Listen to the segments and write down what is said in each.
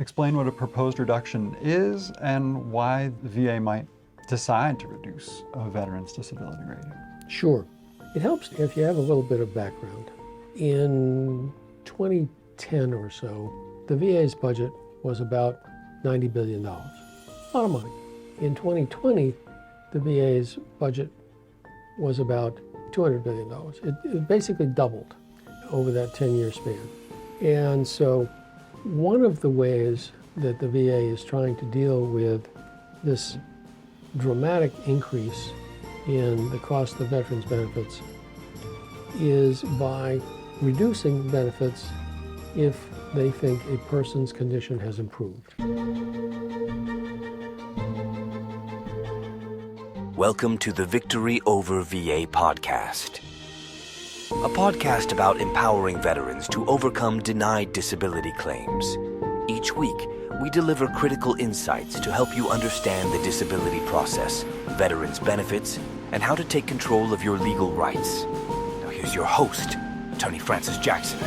explain what a proposed reduction is and why the VA might decide to reduce a veteran's disability rating? Sure. It helps if you have a little bit of background. In 2010 or so, the VA's budget was about $90 billion. A lot of money. In 2020, the VA's budget was about $200 billion. It basically doubled over that 10-year span. And so one of the ways that the VA is trying to deal with this dramatic increase in the cost of veterans benefits is by reducing benefits if they think a person's condition has improved. Welcome to the Victory Over VA podcast, a podcast about empowering veterans to overcome denied disability claims. Each week, we deliver critical insights to help you understand the disability process, veterans' benefits, and how to take control of your legal rights. Now here's your host, Attorney Francis Jackson.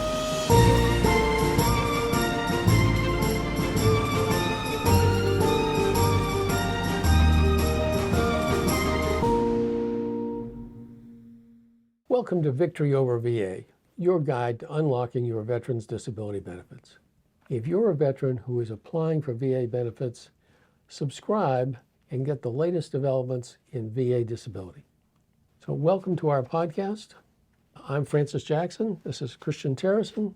Welcome to Victory Over VA, your guide to unlocking your veterans' disability benefits. If you're a veteran who is applying for VA benefits, subscribe and get the latest developments in VA disability. So welcome to our podcast. I'm Francis Jackson. This is Christian Terrison.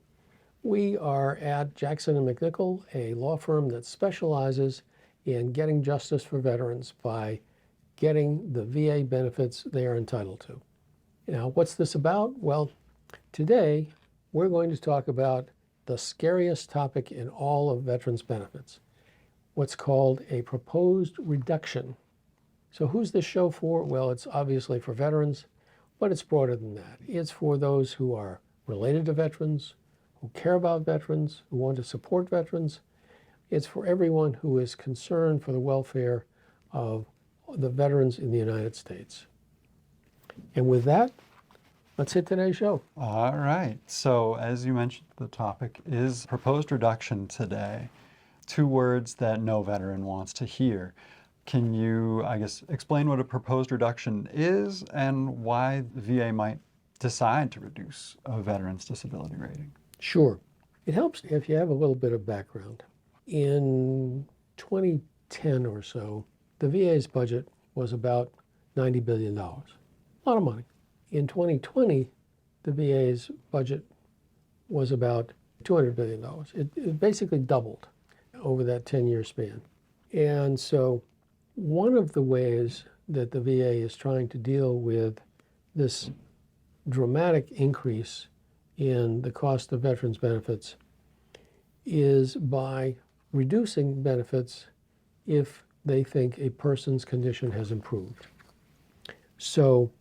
We are at Jackson and MacNichol, a law firm that specializes in getting justice for veterans by getting the VA benefits they are entitled to. Now, what's this about? Well, today we're going to talk about the scariest topic in all of veterans benefits, what's called a proposed reduction. So who's this show for? Well, it's obviously for veterans, but it's broader than that. It's for those who are related to veterans, who care about veterans, who want to support veterans. It's for everyone who is concerned for the welfare of the veterans in the United States. And with that, let's hit today's show. All right. So as you mentioned, the topic is proposed reduction today. Two words that no veteran wants to hear. Can you, explain what a proposed reduction is and why the VA might decide to reduce a veteran's disability rating? Sure. It helps if you have a little bit of background. In 2010 or so, the VA's budget was about $90 billion. A lot of money. In 2020, the VA's budget was about $200 billion. It basically doubled over that 10-year span. And so one of the ways that the VA is trying to deal with this dramatic increase in the cost of veterans benefits is by reducing benefits if they think a person's condition has improved. So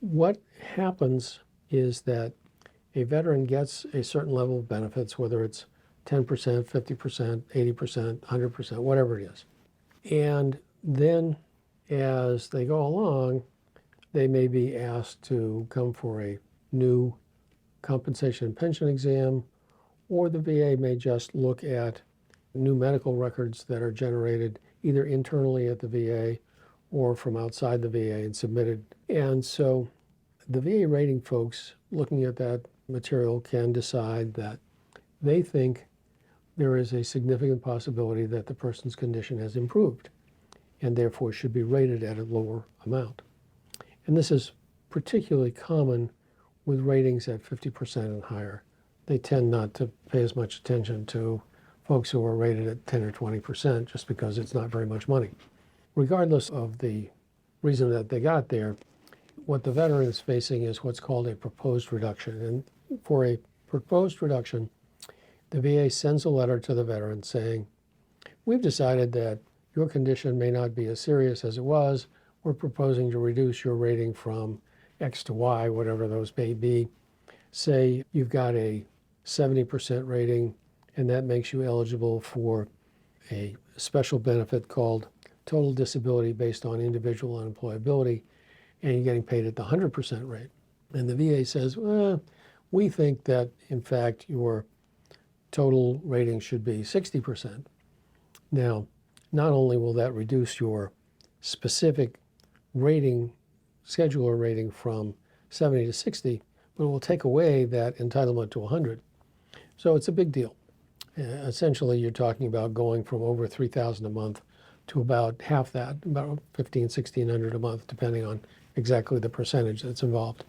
what happens is that a veteran gets a certain level of benefits, whether it's 10%, 50%, 80%, 100%, whatever it is. And then as they go along, they may be asked to come for a new compensation and pension exam, or the VA may just look at new medical records that are generated either internally at the VA or from outside the VA and submitted. And so the VA rating folks looking at that material can decide that they think there is a significant possibility that the person's condition has improved and therefore should be rated at a lower amount. And this is particularly common with ratings at 50% and higher. They tend not to pay as much attention to folks who are rated at 10 or 20% just because it's not very much money. Regardless of the reason that they got there, what the veteran is facing is what's called a proposed reduction. And for a proposed reduction, the VA sends a letter to the veteran saying, we've decided that your condition may not be as serious as it was. We're proposing to reduce your rating from X to Y, whatever those may be. Say you've got a 70% rating, and that makes you eligible for a special benefit called total disability based on individual unemployability, and you're getting paid at the 100% rate. And the VA says, well, we think that, in fact, your total rating should be 60%. Now, not only will that reduce your specific rating, scheduler rating from 70 to 60, but it will take away that entitlement to 100. So it's a big deal. Essentially, you're talking about going from over $3,000 a month to about half that, about $1,500, $1,600 a month, depending on exactly the percentage that's involved.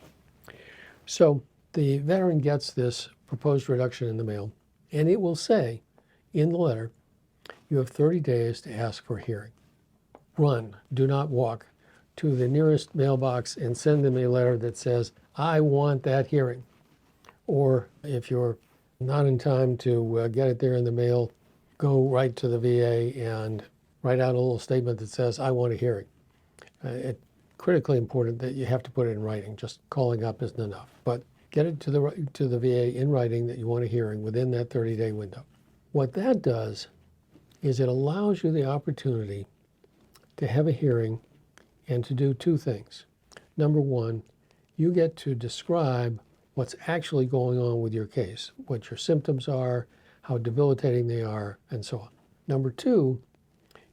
So the veteran gets this proposed reduction in the mail, and it will say in the letter, you have 30 days to ask for a hearing. Run, do not walk to the nearest mailbox and send them a letter that says, I want that hearing. Or if you're not in time to get it there in the mail, go right to the VA and write out a little statement that says, I want a hearing. It's critically important that you have to put it in writing. Just calling up isn't enough. But get it to the VA in writing that you want a hearing within that 30-day window. What that does is it allows you the opportunity to have a hearing and to do two things. Number one, you get to describe what's actually going on with your case, what your symptoms are, how debilitating they are, and so on. Number two,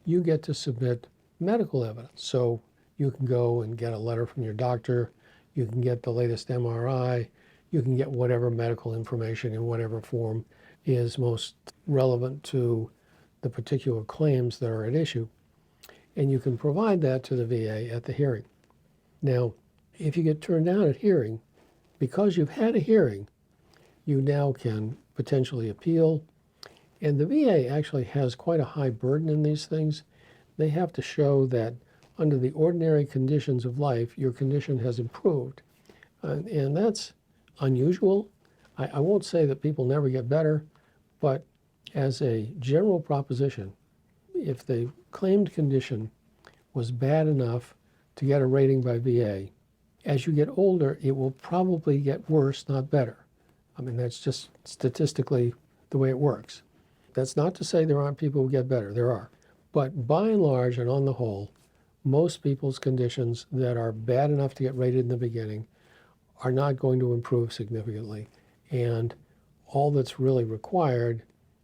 you get to submit medical evidence. So you can go and get a letter from your doctor, you can get the latest MRI, you can get whatever medical information in whatever form is most relevant to the particular claims that are at issue, and you can provide that to the VA at the hearing. Now, if you get turned down at hearing, because you've had a hearing, you now can potentially appeal, and the VA actually has quite a high burden in these things. They have to show that under the ordinary conditions of life, your condition has improved, and that's unusual. I won't say that people never get better, but as a general proposition, if the claimed condition was bad enough to get a rating by VA, as you get older, it will probably get worse, not better. I mean, that's just statistically the way it works. That's not to say there aren't people who get better. There are. But by and large and on the whole, most people's conditions that are bad enough to get rated in the beginning are not going to improve significantly. And all that's really required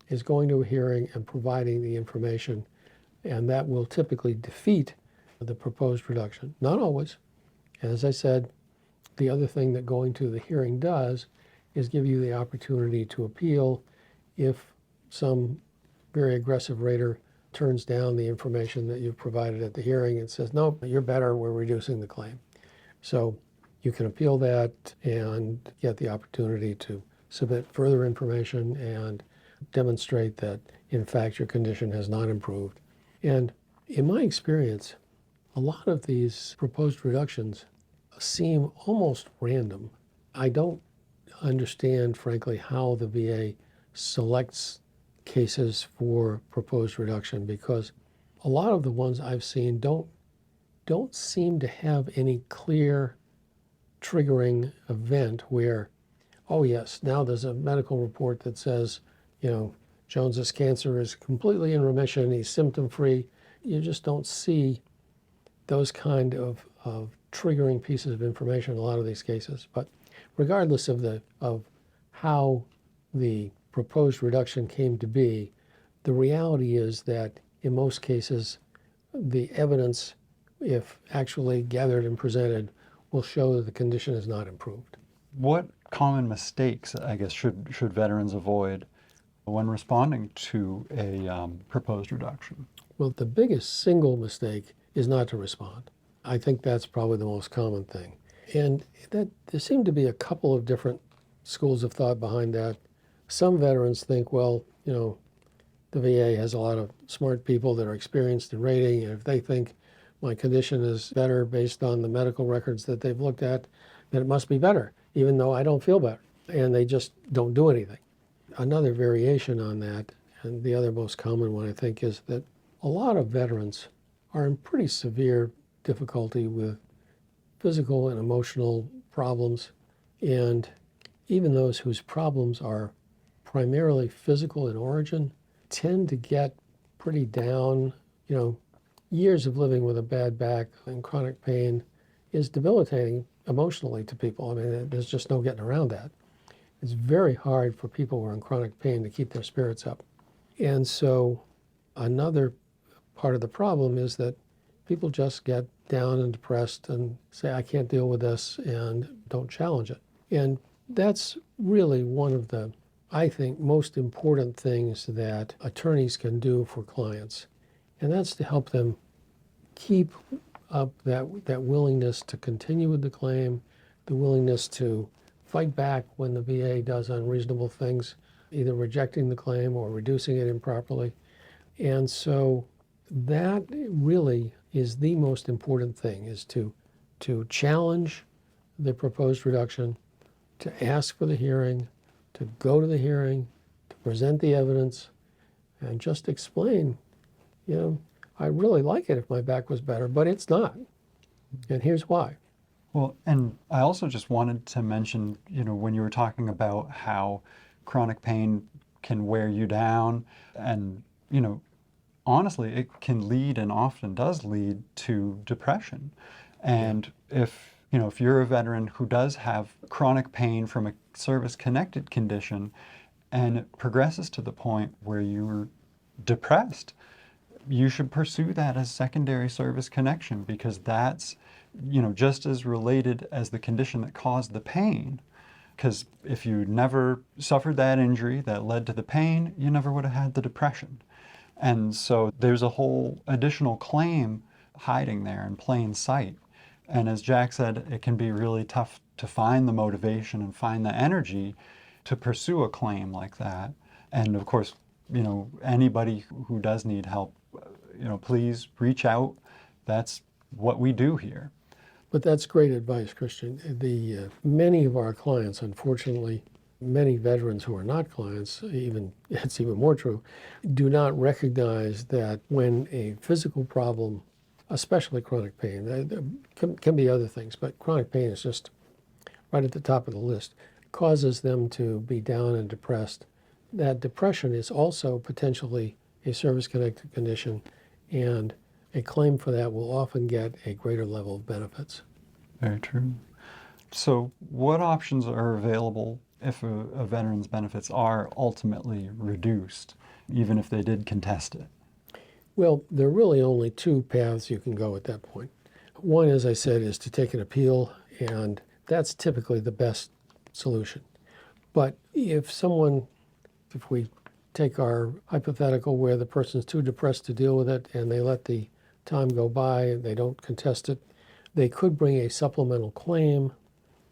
is going to a hearing and providing the information, and that will typically defeat the proposed reduction. Not always. As I said, the other thing that going to the hearing does is give you the opportunity to appeal if some very aggressive rater turns down the information that you've provided at the hearing and says, no, you're better, we're reducing the claim. So you can appeal that and get the opportunity to submit further information and demonstrate that, in fact, your condition has not improved. And in my experience, a lot of these proposed reductions seem almost random. I don't understand, frankly, how the VA selects cases for proposed reduction, because a lot of the ones I've seen don't seem to have any clear triggering event where, oh yes, now there's a medical report that says, Jones's cancer is completely in remission, he's symptom-free. You just don't see those kind of triggering pieces of information in a lot of these cases. But regardless of how the proposed reduction came to be, the reality is that in most cases, the evidence, if actually gathered and presented, will show that the condition has not improved. What common mistakes, I guess, should veterans avoid when responding to a proposed reduction? Well, the biggest single mistake is not to respond. I think that's probably the most common thing. And that there seem to be a couple of different schools of thought behind that. Some veterans think, well, the VA has a lot of smart people that are experienced in rating, and if they think my condition is better based on the medical records that they've looked at, then it must be better, even though I don't feel better. And they just don't do anything. Another variation on that, and the other most common one, I think, is that a lot of veterans are in pretty severe difficulty with physical and emotional problems, and even those whose problems are primarily physical in origin tend to get pretty down. Years of living with a bad back and chronic pain is debilitating emotionally to people. I mean, there's just no getting around that. It's very hard for people who are in chronic pain to keep their spirits up. And so another part of the problem is that people just get down and depressed and say, I can't deal with this, and don't challenge it. And that's really one of the, I think, most important things that attorneys can do for clients. And that's to help them keep up that willingness to continue with the claim, the willingness to fight back when the VA does unreasonable things, either rejecting the claim or reducing it improperly. And so that really is the most important thing, is to challenge the proposed reduction, to ask for the hearing, to go to the hearing, to present the evidence, and just explain, I really like it if my back was better, but it's not. And here's why. Well, and I also just wanted to mention, when you were talking about how chronic pain can wear you down, and, honestly, it can lead, and often does lead, to depression. And if you're a veteran who does have chronic pain from a service-connected condition, and it progresses to the point where you're depressed, you should pursue that as secondary service connection, because that's, just as related as the condition that caused the pain. Because if you never suffered that injury that led to the pain, you never would have had the depression. And so there's a whole additional claim hiding there in plain sight. And as Jack said, it can be really tough to find the motivation and find the energy to pursue a claim like that. And of course, anybody who does need help, please reach out. That's what we do here. But that's great advice, Christian. Many of our clients, unfortunately, many veterans who are not clients, it's even more true, do not recognize that when a physical problem, especially chronic pain, can be other things, but chronic pain is just right at the top of the list, causes them to be down and depressed. That depression is also potentially a service-connected condition, and a claim for that will often get a greater level of benefits. Very true. So what options are available if a veteran's benefits are ultimately reduced, even if they did contest it? Well, there are really only two paths you can go at that point. One, as I said, is to take an appeal, and that's typically the best solution. But if we take our hypothetical where the person's too depressed to deal with it and they let the time go by and they don't contest it, they could bring a supplemental claim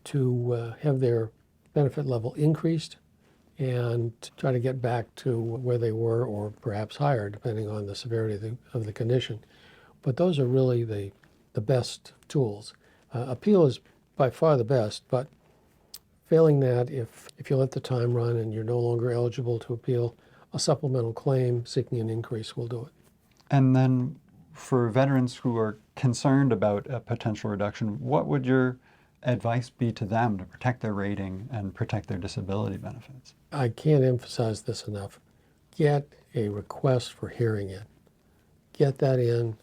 to have their benefit level increased and try to get back to where they were, or perhaps higher, depending on the severity of the condition. But those are really the best tools. Appeal is by far the best, but failing that, if you let the time run and you're no longer eligible to appeal, a supplemental claim seeking an increase will do it. And then for veterans who are concerned about a potential reduction, what would your advice be to them to protect their rating and protect their disability benefits? I can't emphasize this enough. Get a request for hearing in. Get that in.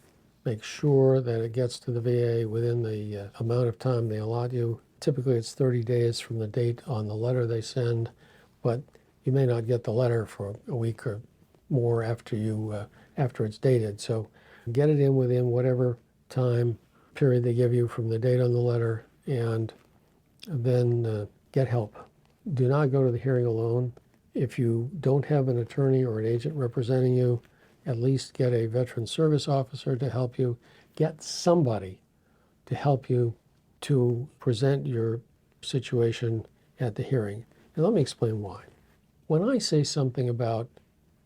Make sure that it gets to the VA within the amount of time they allot you. Typically it's 30 days from the date on the letter they send, but you may not get the letter for a week or more after it's dated. So get it in within whatever time period they give you from the date on the letter, and then get help. Do not go to the hearing alone. If you don't have an attorney or an agent representing you, at least get a veteran service officer to help you. Get somebody to help you to present your situation at the hearing. And let me explain why. When I say something about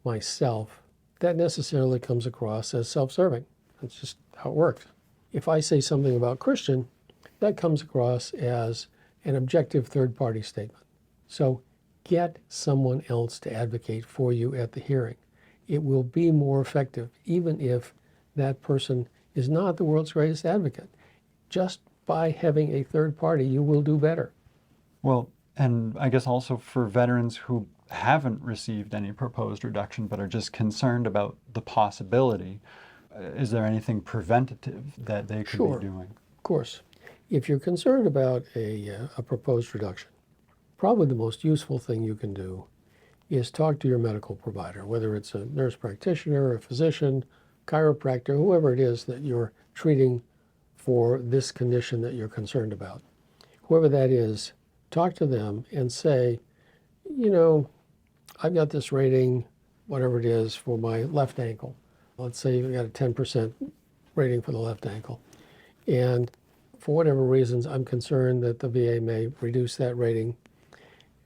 myself, that necessarily comes across as self-serving. That's just how it works. If I say something about Christian, that comes across as an objective third-party statement. So get someone else to advocate for you at the hearing. It will be more effective, even if that person is not the world's greatest advocate. Just by having a third party, you will do better. Well, and I guess also for veterans who haven't received any proposed reduction but are just concerned about the possibility, is there anything preventative that they could be doing? Of course. If you're concerned about a proposed reduction, probably the most useful thing you can do is talk to your medical provider, whether it's a nurse practitioner, a physician, chiropractor, whoever it is that you're treating for this condition that you're concerned about. Whoever that is, talk to them and say, I've got this rating, whatever it is, for my left ankle. Let's say you've got a 10% rating for the left ankle. And for whatever reasons, I'm concerned that the VA may reduce that rating.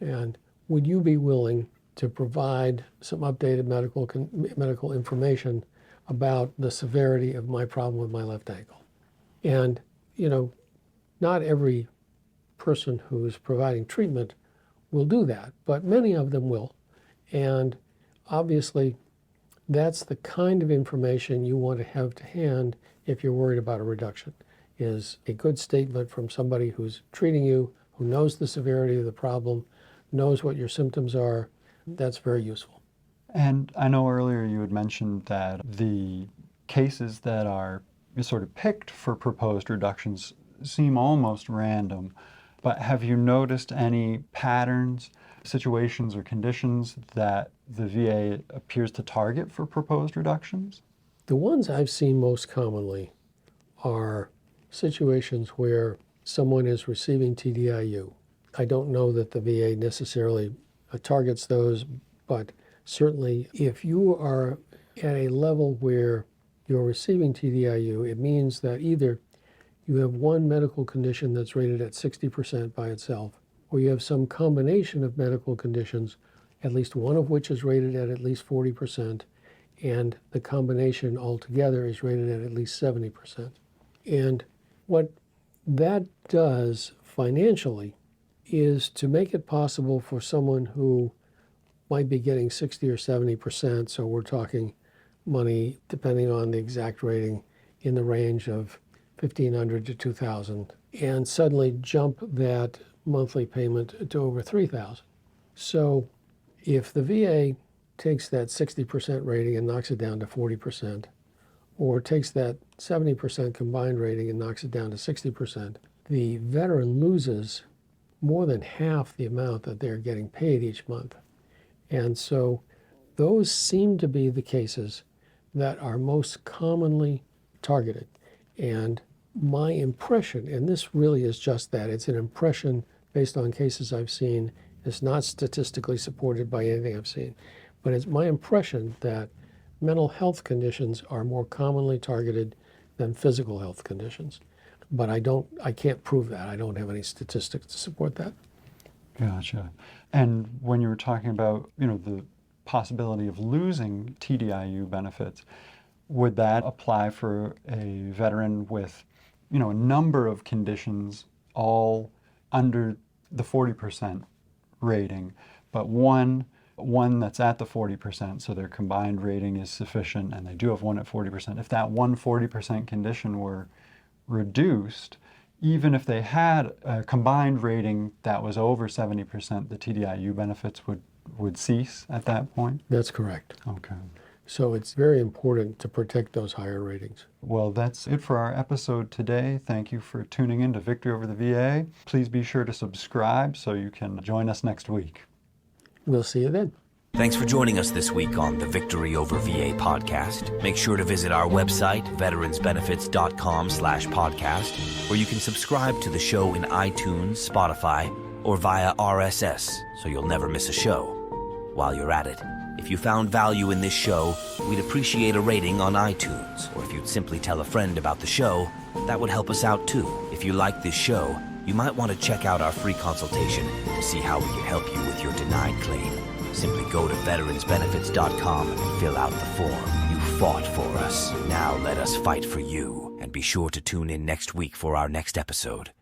And would you be willing to provide some updated medical information about the severity of my problem with my left ankle? And, not every person who's providing treatment will do that, but many of them will. And obviously, that's the kind of information you want to have to hand if you're worried about a reduction, is a good statement from somebody who's treating you, who knows the severity of the problem, knows what your symptoms are. That's very useful. And I know earlier you had mentioned that the cases that are sort of picked for proposed reductions seem almost random, but have you noticed any patterns, situations, or conditions that the VA appears to target for proposed reductions? The ones I've seen most commonly are situations where someone is receiving TDIU. I don't know that the VA necessarily targets those, but certainly if you are at a level where you're receiving TDIU, it means that either you have one medical condition that's rated at 60% by itself, or you have some combination of medical conditions, at least one of which is rated at least 40%, and the combination altogether is rated at least 70%. And what that does financially is to make it possible for someone who might be getting 60 or 70%, so we're talking money, depending on the exact rating, in the range of $1,500 to $2,000, and suddenly jump that monthly payment to over $3,000. So if the VA takes that 60% rating and knocks it down to 40%, or takes that 70% combined rating and knocks it down to 60%, the veteran loses more than half the amount that they're getting paid each month. And so those seem to be the cases that are most commonly targeted. And my impression, and this really is just that, it's an impression based on cases I've seen, it's not statistically supported by anything I've seen, but it's my impression that mental health conditions are more commonly targeted than physical health conditions. But I can't prove that. I don't have any statistics to support that. Gotcha. And when you were talking about, the possibility of losing TDIU benefits, would that apply for a veteran with, a number of conditions all under the 40% rating, but one that's at the 40%, so their combined rating is sufficient, and they do have one at 40%. If that 40% condition were reduced, even if they had a combined rating that was over 70%, the TDIU benefits would cease at that point? That's correct. Okay. So it's very important to protect those higher ratings. Well, that's it for our episode today. Thank you for tuning in to Victory Over the VA. Please be sure to subscribe so you can join us next week. We'll see you then. Thanks for joining us this week on the Victory Over VA podcast. Make sure to visit our website, veteransbenefits.com/podcast, where you can subscribe to the show in iTunes, Spotify, or via RSS, so you'll never miss a show. While you're at it, if you found value in this show, we'd appreciate a rating on iTunes, or if you'd simply tell a friend about the show, that would help us out too. If you like this show, you might want to check out our free consultation to see how we can help you with your denied claim. Simply go to veteransbenefits.com and fill out the form. You fought for us. Now let us fight for you. And be sure to tune in next week for our next episode.